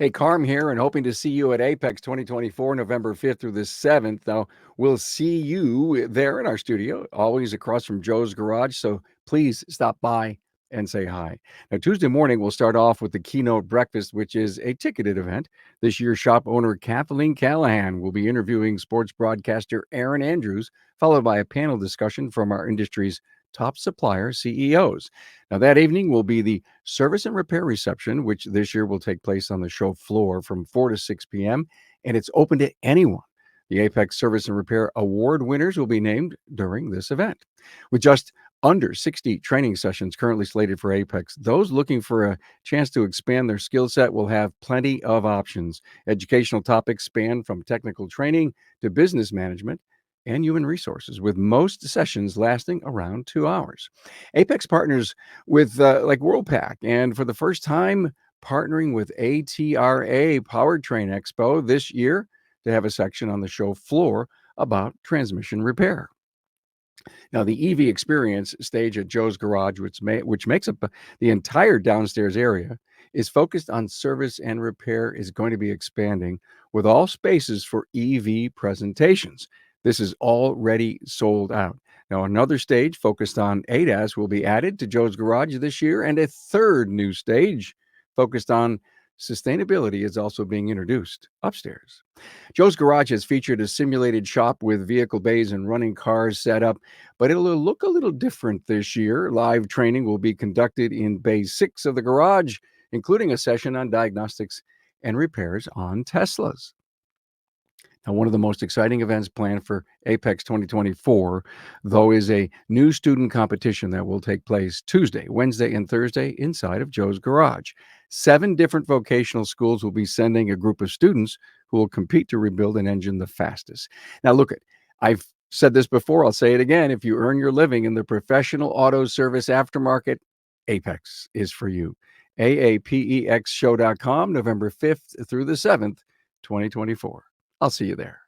Hey, Carm here, and hoping to see you at AAPEX 2024, November 5th through the 7th. Now, we'll see you there in our studio, always across from Joe's Garage. So please stop by and say hi. Now, Tuesday morning, we'll start off with the keynote breakfast, which is a ticketed event. This year, shop owner Kathleen Callahan will be interviewing sports broadcaster Aaron Andrews, followed by a panel discussion from our industry's top supplier CEOs. Now, that evening will be the service and repair reception, which this year will take place on the show floor from 4 to 6 p.m., and it's open to anyone. The AAPEX Service and Repair Award winners will be named during this event. With just under 60 training sessions currently slated for AAPEX, those looking for a chance to expand their skill set will have plenty of options. Educational topics span from technical training to business management and human resources, with most sessions lasting around 2 hours. AAPEX partners with like WorldPack, and for the first time, partnering with ATRA Powertrain Expo this year to have a section on the show floor about transmission repair. Now, the EV Experience stage at Joe's Garage, which makes up the entire downstairs area, is focused on service and repair, is going to be expanding with all spaces for EV presentations. This is already sold out. Now, another stage focused on ADAS will be added to Joe's Garage this year, and a third new stage focused on sustainability is also being introduced upstairs. Joe's Garage has featured a simulated shop with vehicle bays and running cars set up, but it'll look a little different this year. Live training will be conducted in Bay 6 of the garage, including a session on diagnostics and repairs on Teslas. Now, one of the most exciting events planned for AAPEX 2024, though, is a new student competition that will take place Tuesday, Wednesday, and Thursday inside of Joe's Garage. 7 different vocational schools will be sending a group of students who will compete to rebuild an engine the fastest. Now, look, I've said this before, I'll say it again. If you earn your living in the professional auto service aftermarket, AAPEX is for you. AAPEXshow.com, November 5th through the 7th, 2024. I'll see you there.